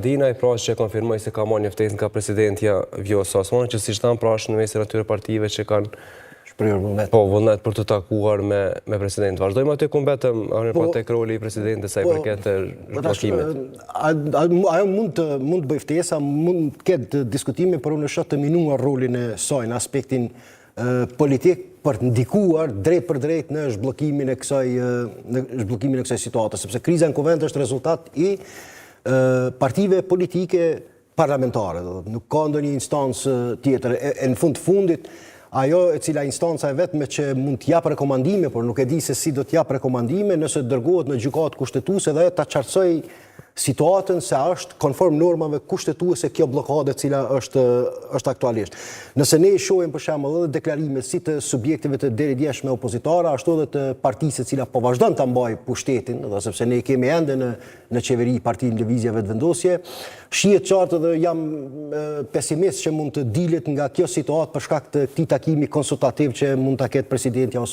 Dina i prash që konfirmoj se ka marrë një ftesë nga presidentja Vjosa Osmani, që si shtanë prash në mesin atyre partive që kanë vullnet për të takuar me president. Vazhdojmë aty ku mbetëm tek roli i presidentës sa i përket të zhbllokimit. Ajo mund të bëj ftesa, mund të ketë diskutime, por unë shoh të minuar rolin e saj në aspektin politik për të ndikuar drejt për drejt në zhbllokimin e kësaj situate, sepse kriza në kuvend është rezultat i partive politike parlamentare, nuk ka ndonjë instancë tjetër. E në fundit, ajo e cila instanca e vetme që mund t'jap rekomandime, por nuk e di se si do t'jap rekomandime, nëse dërgohet në gjykatë kushtetuese dhe ta qartësoj situatën se është konform normave kushtetuese kjo bllokade e cila është aktualisht. Nëse ne shohim për shembull edhe deklarime si të subjekteve të deridjeshme opozitare, ashtu edhe të partisë e cila po vazhdon ta mbajë pushtetin, dhe sepse ne kemi ende në qeveri Partinë Lëvizje Vetëvendosje, shihet qartë dhe jam pesimist që mund të dilet nga kjo situatë për shkak të këtij takimi konsultativ që mund ta ketë presidentja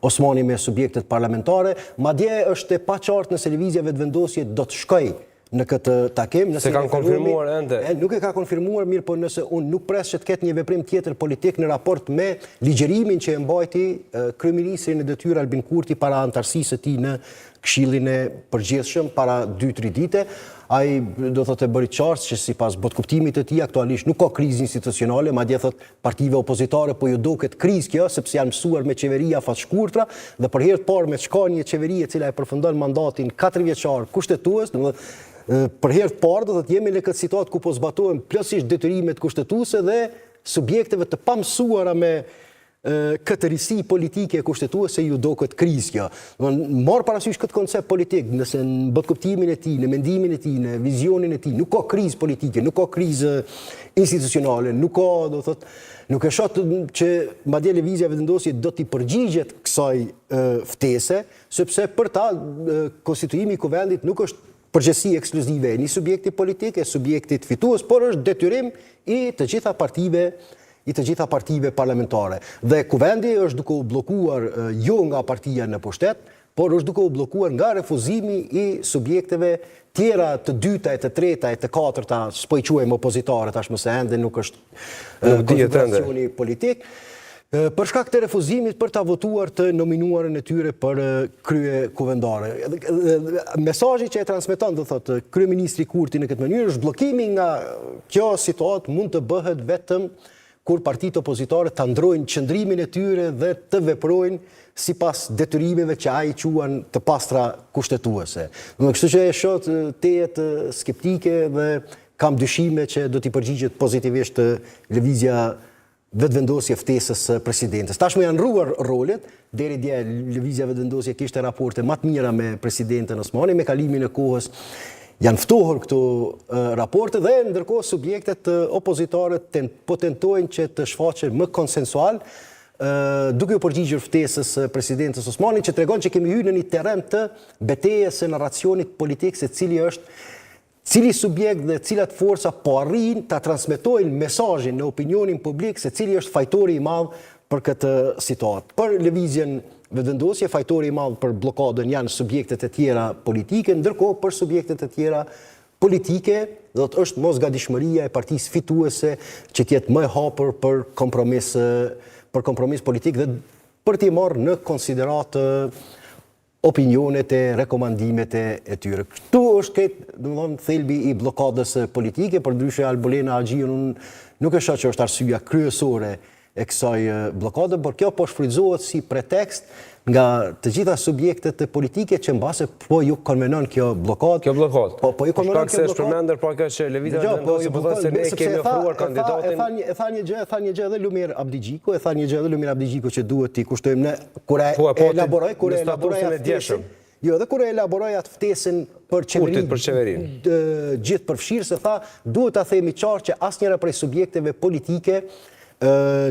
Osmani me subjektet parlamentare, madje është e paqartë nëse Lëvizja Vetëvendosje do të shkojë në këtë takim. Se kanë konfirmuar ende? Nuk e ka konfirmuar, mirë, por nëse unë nuk pres që të ketë një veprim tjetër politik në raport me ligjërimin që e mbajti kryeministri në detyrë Albin Kurti para antarësisë së tij në Këshillin e Përgjithshëm para 2-3 dite. Ai do thotë bëri qartë që sipas botkuptimit të tij aktualisht nuk ka krizë institucionale, madje thotë partive opozitare po ju duket krizë kjo sepse janë mësuar me qeveria afat shkurtra dhe për herë të parë me çka një qeveri e cila e përfundon mandatin 4 vjeçar kushtetues, domethënë për herë të parë do të jemi në këtë situatë ku po zbatohen plotësisht detyrimet kushtetuese dhe subjekteve të pamësuara me këtë risi politike kushtetuese ju do këtë krizë kjo. Marë parasysh këtë koncept politik, nëse në botkuptimin e tij, në mendimin e tij, në vizionin e tij, nuk ka krizë politike, nuk ka krizë institucionale, nuk e shoh që madje Lëvizja Vetëvendosje do t'i përgjigjet kësaj ftese, sepse për ta konstituimi i kuvendit nuk është përgjegjësi ekskluzive e një subjekti politik, e subjektit fitues, por është detyrim i të gjitha partive parlamentare. Dhe kuvendi është duke u bllokuar jo nga partia në pushtet, por është duke u bllokuar nga refuzimi i subjekteve tjera të dyta, e të treta, e të katërta, s'po i quajmë opozitare tashmë se ende nuk është konfiguracioni politik, për shkak të refuzimit për ta votuar të nominuarën e tyre për krye kuvendare. Mesazhi që e transmeton, do thotë, kryeministri Kurti në këtë mënyrë është bllokimi nga kjo situatë mund të bëhet vetëm kur partitë opozitare ta ndrojnë qëndrimin e tyre dhe të veprojnë sipas detyrimeve që ai quan të pastra kushtetuese. Kështu që e shoh tejet skeptike dhe kam dyshime që do t'i përgjigjet pozitivisht Lëvizja Vetëvendosje ftesës së presidentes. Tashmë janë rruar rolet, deri dje Lëvizja Vetëvendosje kishte raporte më të mira me presidenten Osmani, me kalimin e kohës janë ftohur këto raporte dhe ndërkohë subjektet opozitare po tentojnë që të shfaqen më konsensual, duke u përgjigjur ftesës së presidentes Osmani, që tregon që kemi hyrë në një terren të betejës së narracionit politik se cili subjekt dhe cilat forca po arrin ta transmetojnë mesazhin në opinionin publik se cili është fajtori i madh për këtë situatë. Për Lëvizjen Vetëvendosje, fajtori i madh për bllokadën janë subjektet e tjera politike, ndërkohë për subjektet e tjera politike do të është mosgadishmëria e partisë fituese që të jetë më e hapur për kompromis politik dhe për t'i marrë në konsiderat opinionet e rekomandimet e tyre. Këtu është thelbi i bllokadës politike, përndryshe Albolena Agjiun nuk e shoh që është arsyeja kryesore e kësaj bllokade, por kjo po shfrytëzohet si pretekst nga të gjitha subjektet politike që mbase po ju konvenon kjo bllokadë. Kjo bllokadë. Po ju konvenon kjo bllokadë. Se shpërmendër pra kjo që Lëvizja Vetëvendosje po thotë se ne kemi ofruar kandidatin. E tha një gjë edhe Lumir Abdigjiku, që duhet t'i kushtojmë ne kur e elaboroj atë. Jo, edhe kur e elaboroj atë ftesën për qeverinë gjithë përfshirë, se tha duhet ta themi qartë që asnjëra prej subjekteve politike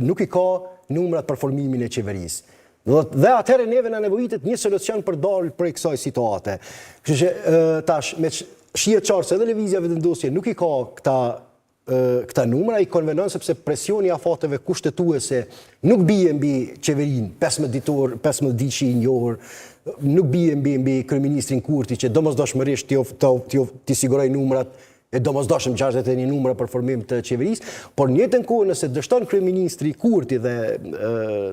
nuk i ka numrat për formimin e qeverisë. Dhe atëherë neve na nevojitet një solucion për dalë prej kësaj situate. Kështu që tash me shihet qartë se edhe Lëvizja Vetëvendosje nuk i ka këta numra, i konvenon sepse presioni i afateve kushtetuese nuk bie mbi qeverinë 15 ditë që i njohur, nuk bie mbi kryeministrin Kurti që domosdoshmërisht t'i siguroj numrat e domosdoshëm 61 numra për formim të qeverisë, por në njëjtën kohë nëse dështon kryeministri Kurti dhe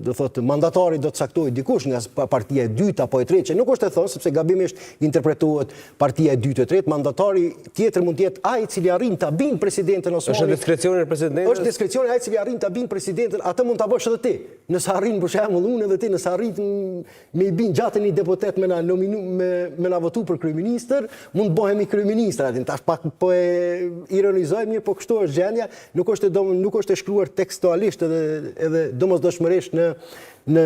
do thotë mandatari do të caktojë dikush nga partia e dytë apo e tretë, që nuk është e thënë sepse gabimisht interpretohet partia e dytë e tretë, mandatari tjetër mund të jetë ai i cili arrin ta bind presidentin Osmani. Është diskrecioni i presidentit. Është diskrecioni ai i cili arrin ta bind presidentin, atë mund ta bësh edhe ti. Nëse arrin për shembull unë edhe ti, nëse arrit me i bind gjatën një deputet me na votu për kryeministër, mund të bëhemi kryeministër aty. Tash pak po e ironizoj mirë, po kështu është gjendja, nuk është e shkruar tekstualisht edhe domosdoshmërisht në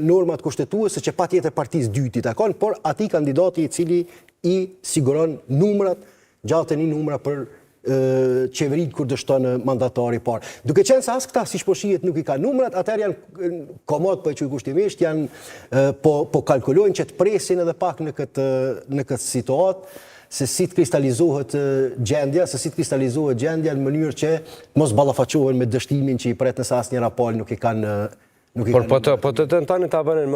normat kushtetuese që patjetër partisë dytë i takon, por atij kandidati i cili i siguron numrat, gjatën i numra për qeverit kur dështon mandatari i parë. Duke qenë se as këta siç po shihet nuk i ka numrat, atëherë janë komod po e quaj kushtimisht, janë po kalkulojnë që të presin edhe pak në këtë situatë, se si të kristalizohet gjendja, në mënyrë që mos ballafaqohen me dështimin që i pret nëse asnjëra palë nuk i kanë. Po të tentani ta bënin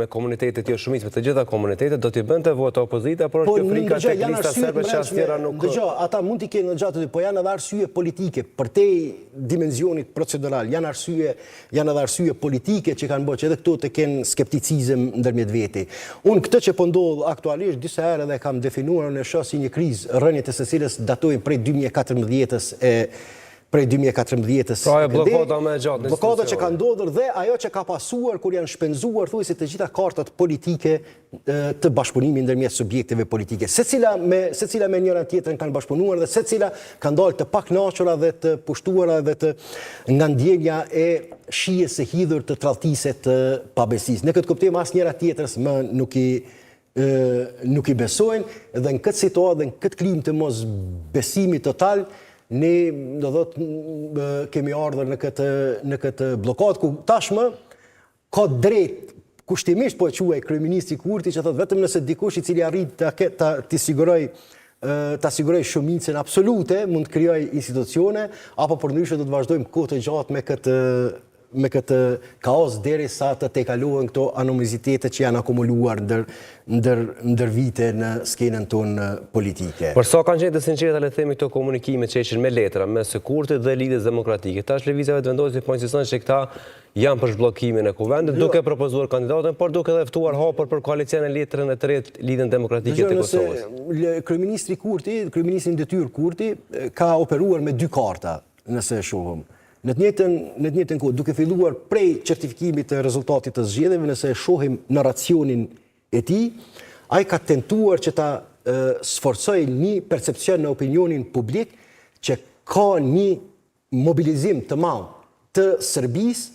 me komunitetet jo shumicë, me të gjitha komunitetet, do t'i bënte vota opozita, por është kjo frika tek lista serbe që as tjera nuk. Dëgjoj, ata mund t'i kenë gjatë, po janë edhe arsye politike, përtej dimenzionit procedural, janë edhe arsye politike që kanë bërë që edhe këto të kenë skepticizëm ndërmjet veti. Unë këtë që po ndodh aktualisht disa herë edhe kam definuar në shoh si një krizë, rënjet e së cilës datojnë prej 2014-s prej 2014-s. Pra e blokada më e gjatë. Blokada që ka ndodhur dhe ajo që ka pasuar kur janë shpenzuar thuajse të gjitha kartat politike të bashkëpunimit ndërmjet subjekteve politike. Secila me njëra tjetrën kanë bashkëpunuar dhe secila kanë dalë të pakënaqura dhe të pushtuara dhe të nga ndjenja e shijes së hidhur të tradhtisë të pabesisë. Në këtë kuptim asnjëra tjetrës më nuk i besojnë dhe në këtë situatë dhe në këtë klim të mos besimit total ne do thot kemi ardhur në këtë blokadë ku tashmë ka drejt kushtimisht po e quaj kryeministri Kurti që thot vetëm nëse dikush i cili arrit ta siguroj shumicën absolute mund të krijoj institucione apo përndryshe do të vazhdojmë kohë të gjatë me këtë kaos derisa të tejkalohen këto anomizitete që janë akumuluar ndër vite në skenën tonë politike. Por sa kanë qenë të sinqerta le të themi këto komunikime që ishin me letra mes së Kurtit dhe Lidhjes Demokratike. Tash lëvizjeve të vendosur po insistojnë se këta janë për zhbllokimin e kuvendit, duke propozuar kandidatën, por duke edhe ftuar hapur për koalicionin letrën e tretë Lidhjen Demokratike të Kosovës. Kryeministri Kurti, kryeministri në detyrë Kurti ka operuar me dy karta, nëse e shohim. Në të njëjtën kohë, duke filluar prej certifikimit të rezultatit të zgjedhjeve, nëse e shohim narracionin e tij, ai ka tentuar që ta sforcojë një percepcion në opinionin publik që ka një mobilizim të madh të Serbisë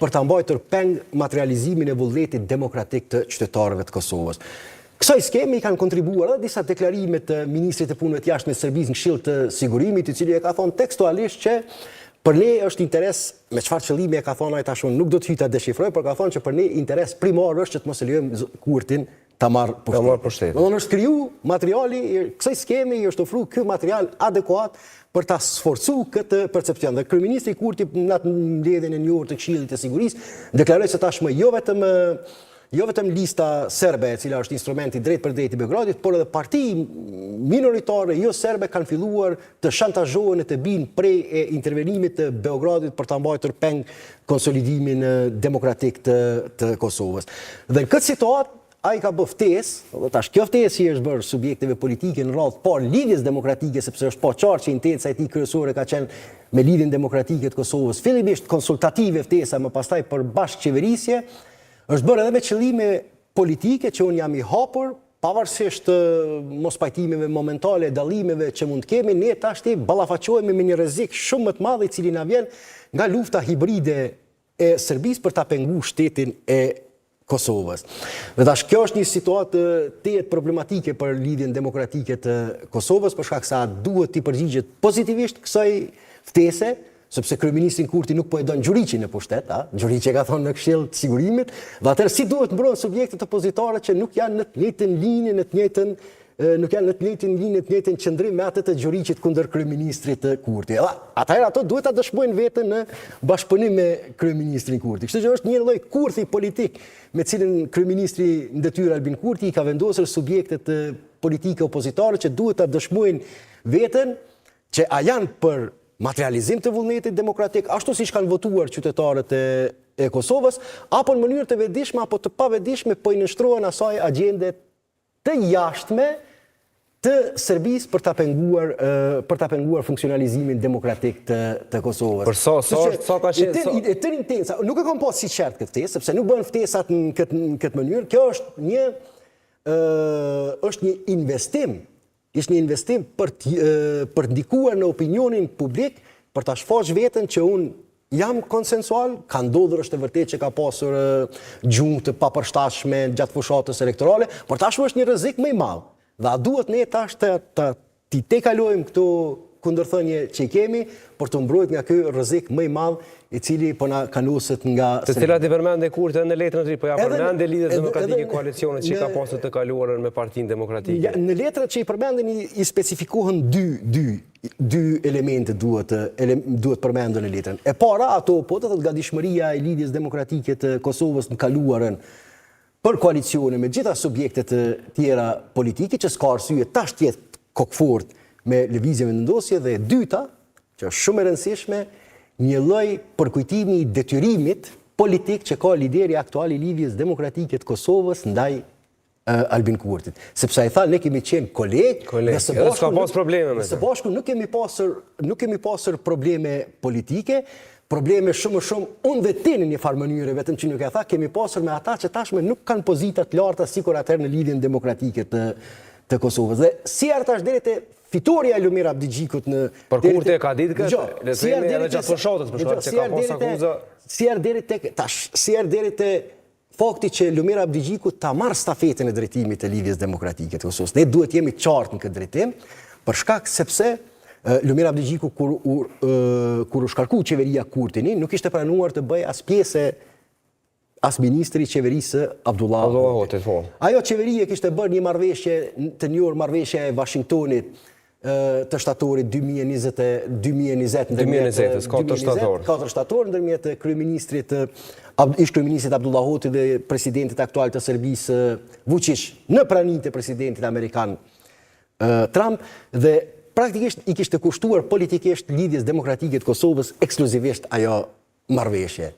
për ta mbajtur peng materializimin e vullnetit demokratik të qytetarëve të Kosovës. Kësaj skeme i kanë kontribuar edhe disa deklarime të ministrit të punëve të jashtme të Serbisë në Këshill të Sigurimit, i cili e ka thonë tekstualisht që për ne është interes, me çfarë qëllimi e ka thonë ai tash, nuk do të hyj ta deshifroj, por ka thonë që për ne interes primar është që të mos e lejojmë Kurtin ta marrë pushtetin. Do të është kriju materiali, kësaj skeme i është ofruar ky material adekuat për ta sforcuar këtë percepcion. Dhe kryeministri Kurti në atë mbledhjen e njohur të Këshillit të Sigurisë deklaroi se tashmë jo vetëm lista serbe, e cila është instrumenti drejt për drejt i Beogradit, por edhe parti minoritare jo serbe kanë filluar të shantazhohen e të binë prej e intervenimit të Beogradit për ta mbajtur peng konsolidimin demokratik të Kosovës. Dhe në këtë situatë ai ka bë ftesë, dhe tash kjo ftesë është bërë subjekteve politike në radhë par Lidhjes Demokratike, sepse është pa qartë që intenca e tij kryesore ka qenë me Lidhjen Demokratike të Kosovës, fillimisht konsultative ftesa, më pastaj për bashkëqeverisje, është bërë edhe me qëllime politike që unë jam i hapur, pavarësisht mos pajtimeve momentale, dallimeve që mund të kemi, ne tash ballafaqohemi me një rrezik shumë më të madh i cili na vjen nga lufta hibride e Serbisë për ta penguar shtetin e Kosovës. Dhe tash kjo është një situatë tejet problematike për Lidhjen Demokratike të Kosovës, për shkak se duhet të përgjigjet pozitivisht kësaj ftese, sepse kryeministri Kurti nuk po e don Gjuriqin në pushtet, Gjuriqi ka thonë në Këshill të Sigurimit, dhe atëherë si duhet mbrohen subjektet opozitare që nuk janë në të njëjtën linjë, në të njëjtën qëndrim me atë të Gjuriqit kundër kryeministrit Kurti. Atëherë ato duhet ta dëshmojnë veten në bashkëpunim me kryeministrin Kurti. Kështu që është një lloj kurthi politik me cilën kryeministri në detyrë Albin Kurti i ka vendosur subjektet politike opozitare që duhet të dëshmojnë veten që a janë për materializim të vullnetit demokratik, ashtu si kanë votuar qytetarët e Kosovës, apo në mënyrë të vetëdijshme apo të pavetëdijshme po i nënshtrohen asaj agjende të jashtme të Serbisë për ta penguar funksionalizimin demokratik të Kosovës. Për sa ka qenë e tërë intensa, nuk e kam pas si qartë këtë ftesë, sepse nuk bën ftesat në këtë mënyrë. Kjo është një investim. Ishtë një investim për ndikuar në opinionin publik, për ta shfaq veten që unë jam konsensual, ka ndodhur është e vërtet që ka pasur gjungë të papërshtatshme gjatë fushatës elektorale, por tashmë është një rrezik më i madh. Dhe a duhet ne tash të kalojmë këto kundërthënie që kemi për të mbrojtur nga ky rrezik më i madh i cili po na kanoset nga të cilat i përmendë Kurti në letrën e tij, po ja përmendë Lidhja Demokratike Koalicionit që ka pasur të kaluarën me Partinë Demokratike. Në letrat që i përmenden i specifikohen dy elemente duhet përmendur në letrën. E para ato po të thotë gatishmëria e Lidhjes Demokratike të Kosovës në kaluarën për koalicione me gjitha subjektet të tjera politike që s'ka arsye tash të jetë kokfort me lëvizje vendosje, dhe e dyta, që është shumë e rëndësishme, një lloj përkujtimi i detyrimit politik që ka lideri aktual i Lidhjes Demokratike të Kosovës ndaj Albin Kurtit. Sepse ai tha ne kemi qenë kolegë, dhe s'ka pas probleme me të. Së bashku nuk kemi pasur probleme politike, probleme shumë unë dhe ti në një farë mënyrë, vetëm që nuk e tha, kemi pasur me ata që tashme nuk kanë pozitat larta sikur atëherë në Lidhjen Demokratike të Kosovës. Dhe si tash deri te fitoria e Lumir Abdigjikut në për Kurti e ka ditë këtë, le të themi edhe gjatë fushatës, për shkak se ka pas akuza. Si deri te fakti që Lumir Abdigjiku ta marrë stafetën e drejtimit të Lidhjes Demokratike të Kosovës. Ne duhet jemi qartë në këtë drejtim, për shkak sepse Lumir Abdigjiku kur u shkarku qeveria Kurtini, nuk ishte pranuar të bëj as pjesë as ministri i qeverisë Abdullah Hoxha. Ajo qeveria kishte bërë një marrëveshje të njohur, marrëveshja e Washingtonit të shtatorit 2020 4 shtator ndërmjet kryeministrit Abdullah Hoxhit dhe presidentit aktual të Serbisë Vučić në praninë e presidentit amerikan Trump, dhe praktikisht i kishte kushtuar politikisht Lidhjes Demokratike të Kosovës ekskluzivisht ajo marrëveshje.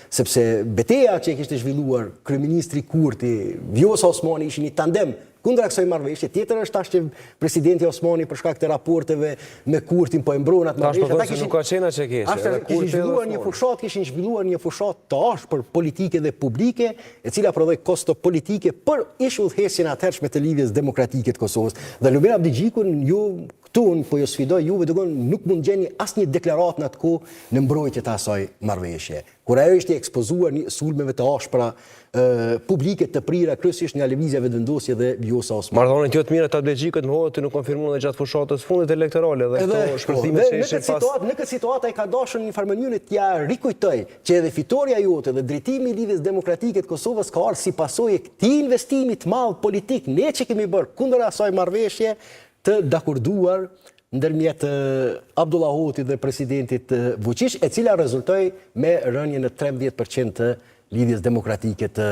Sepse betejë që kishte zhvilluar kryeministri Kurti, Vjosa Osmani ishin një tandem kundër kësaj marrëveshje. Tjetër është tash që presidenti Osmani për shkak të raporteve me Kurtin po e mbron atë marrëveshje. Ata nuk ka qenë që kishin zhvilluar një fushat të ashpër politike dhe publike, e cila prodhoi kosto politike për ish udhëheqjen e atëhershme të Lidhjes Demokratike të Kosovës. Dhe Lumir Abdigjikun këtu po ju sfidoj juve, nuk mund gjeni asnjë deklaratë në atë kohë në mbrojtje të asaj marrëveshje. Kur ajo ishte ekspozuar një sulmeve të ashpra publike të prira kryesisht nga lëvizja vetëvendosje dhe Vjosa Osmani. Marrëdhënien jo të mira të Abdigjikut më hodhi nuk konfirmuan edhe gjatë fushatës fundit elektorale dhe këto shpërthime që ishin pas. Në këtë situatë ai ka dashur në një farë mënyrë t'ja rikujtoj që edhe fitoria jote dhe drejtimi i Lidhjes Demokratike të Kosovës ka ardhur si pasojë këtij investimi të madh politik ne që kemi bërë kundër asaj marrëveshje të dakorduar ndërmjet Abdullah Hoxhit dhe presidentit Vučić, e cila rezultoi me rënien në 13% të Lidhjes Demokratike të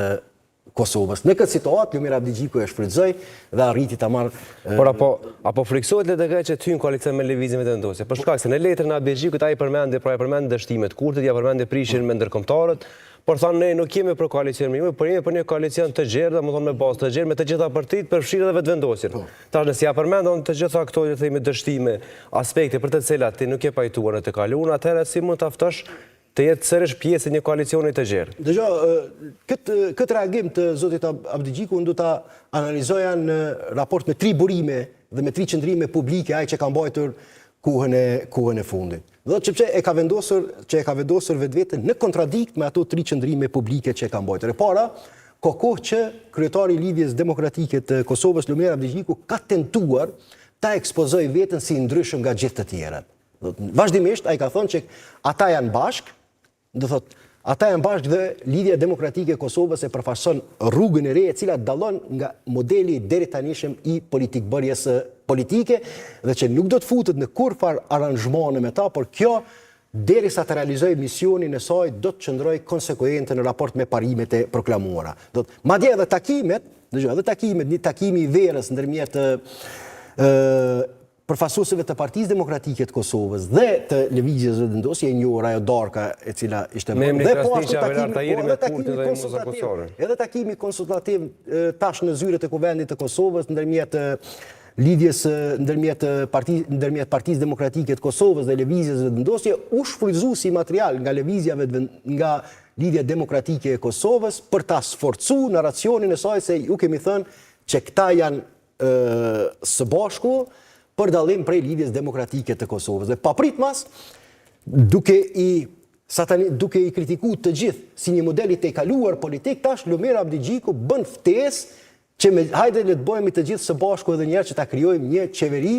Kosovës. Në këtë situatë Lumir Abdigjiku e shfrytëzoi dhe arriti ta marrë. Por apo friksohet LDK që të hyjnë koalicion me lëvizjen vetëvendosje? Për shkak se në letrën e Abdigjikut ai përmendi dështimet Kurtit, ja përmendi prishjen me ndërkombëtarët, por thonë ne nuk jemi për koalicion me ju, por jemi për një koalicion të gjerë, domethënë me bazë të gjerë, me të gjitha partitë përfshirë edhe vetëvendosjen. Tash nëse ja përmendon të gjitha këto le të themi dështime, aspekte për të cilat ti nuk je pajtuar në të kaluar, atëherë si mund ta ftosh të jetë sërish pjesë e një koalicioni të gjerë? Dëgjoj, këtë reagim të zotit Abdigjiku unë do ta analizoja në raport me 3 burime dhe me 3 qëndrime publike ai që ka mbajtur kohën e fundit. Dhe që e ka vendosur vetveten në kontradikt me ato 3 qëndrime publike që e ka mbajtur. E para, ka kohë që kryetari i Lidhjes Demokratike të Kosovës Lumir Abdigjiku ka tentuar ta ekspozojë veten si ndryshëm nga gjithë të tjerët. Vazhdimisht ai ka thënë që ata janë bashkë, do thotë ata janë bashkë dhe Lidhja Demokratike e Kosovës e përfaqëson rrugën e re e cila dallon nga modeli deri tanishëm i politikbërjes politike dhe që nuk do të futet në kurrfar aranzhmane me ta, por kjo derisa të realizojë misionin e saj do të qëndrojë konsekuente në raport me parimet e proklamuara. Madje edhe takimet Dëgjoj, edhe një takimi I verës ndërmjet përfaqësuesve të Partisë Demokratike të Kosovës dhe të lëvizjes së vendosje e njohur ajo Darka e cila ishte dhe po ashtu edhe takimi konsultativ tash në zyret e Kuvendit të Kosovës ndërmjet lidhjes ndërmjet Partisë Demokratike të Kosovës dhe lëvizjes së vendosje u shfrytzu si material nga lëvizjave nga Lidhja Demokratike e Kosovës për ta sforcuar narracionin e saj se ju kemi thënë që këta janë së bashku për dallim prej Lidhjes Demokratike të Kosovës. Dhe papritmas, duke I kritikuar të gjithë si një model I tejkaluar politik, tash Lumir Abdigjiku bën ftesë që hajde le të bëhemi të gjithë së bashku edhe një herë që ta krijojmë një qeveri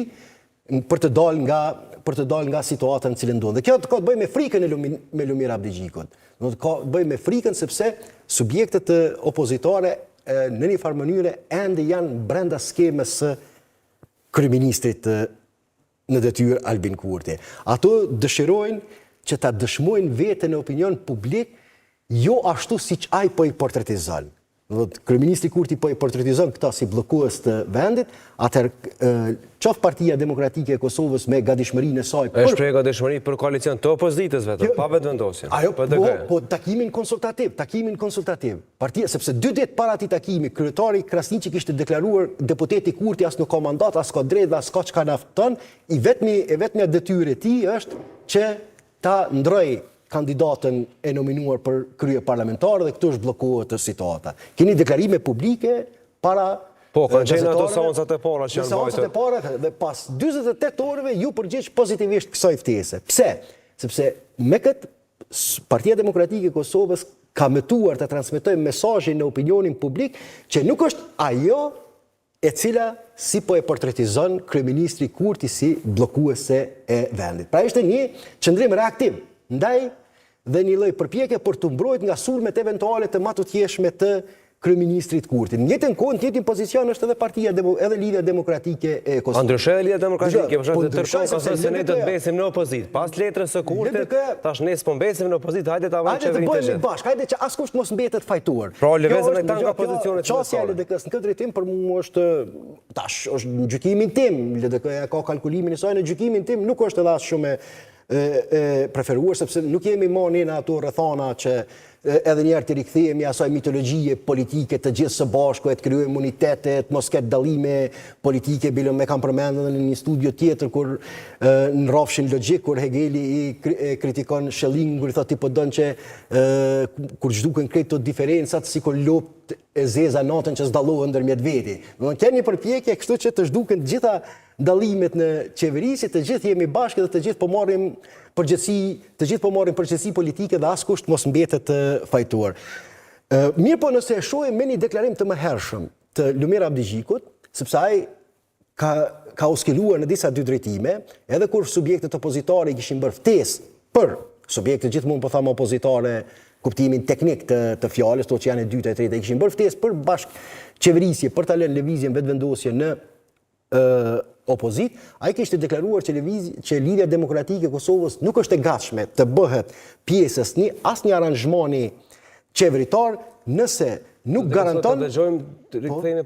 për të dalë nga situata në cilën ndodhen. Dhe kjo ka të bëjë me frikën me Lumir Abdigjikut. Do të ka të bëjë me frikën sepse subjektet opozitare në një farë mënyrë ende janë brenda skemës së kryeministrit në detyrë Albin Kurti. Ato dëshirojnë që ta dëshmojnë veten në opinion publik jo ashtu siç ai po I portretizon. Kryeministri Kurti po I portretizon këta si bllokues të vendit, atëherë qoftë Partia Demokratike e Kosovës me gatishmërinë e saj është prej gatishmëri për koalicion të opozitës vetëm, pa vetëvendosje. Ajo po takimin konsultativ. Partia sepse 2 ditë para atij takimi kryetari Krasniqi kishte deklaruar deputeti Kurti as në komandat, as ka drejtë, as ka çka nafton, I vetmja detyrë e tij është që ta ndroj kandidatën e nominuar për krye parlamentare dhe këtu është bllokuar situata. Keni deklarime publike para Po, kanë qenë ato seancat e para që janë vajtë. Seancat e para dhe pas 48 orëve ju përgjigj pozitivisht kësaj ftese. Pse? Sepse me këtë Partia Demokratike e Kosovës ka mëtuar të transmetojë mesazhin në opinionin publik që nuk është ajo e cila si po e portretizon kryeministri Kurti si bllokuese e vendit. Pra ishte një qëndrim reaktiv ndaj dhe një lloj përpjekje për të mbrojtur nga sulmet eventuale të matutjeshme të kryeministrit Kurti. Në njëjtën kohë, në njëjtin pozicion është edhe Partia edhe Lidhja Demokratike e Kosovës. Ndryshe edhe Lidhja Demokratike, për shkak të tërkon ka se ne do të besim në opozitë. Pas letrës së Kurtit, tash ne s'po besim në opozitë, hajde ta vëmë qeverinë të gjithë. Bashkë, hajde që askush mos mbetet fajtuar. Pra lëvezëm ne nga pozicionet çështja e LDK-s në këtë drejtim për mua është tash është në gjykimin tim, LDK ka kalkulimin e saj në gjykimin tim, nuk është edhe as shumë preferuar sepse nuk jemi marrë në ato rrethana që edhe njerë të rikthehemi asaj mitologjie politike të gjithë së bashku, të krijojmë imunitetet, mos ketë dallime politike, bile me kam përmendur në një studio tjetër kur në rrafshin logjik kur Hegeli I kritikon Schelling kur I thotë po don që kur zhduken këto diferencat sikur lopët e zeza natën që s'dallohen ndërmjet veti. Do të keni përpjekje kështu që të zhduken të gjitha dallimet në qeverisi, të gjithë jemi bashkë dhe të gjithë po marrim përgjegjësi politike dhe askush mos mbetet fajtuar. Mirë po nëse e shohim me një deklarim të mëhershëm të Lumir Abdigjikut, sepse ai ka osciluar në disa dy drejtime, edhe kur subjektet opozitare kishin bërë ftesë për subjektet gjithmonë po thamë opozitare, kuptimin teknik të fjalës, to që janë e dyta e treta, kishin bërë ftesë për bashkëqeverisje, për ta lënë lëvizjen vetëvendosje në opozit, ai kishte deklaruar që Lidhja Demokratike e Kosovës nuk është e gatshme të bëhet pjesës asnjë aranzhmani qeveritar nëse nuk garanton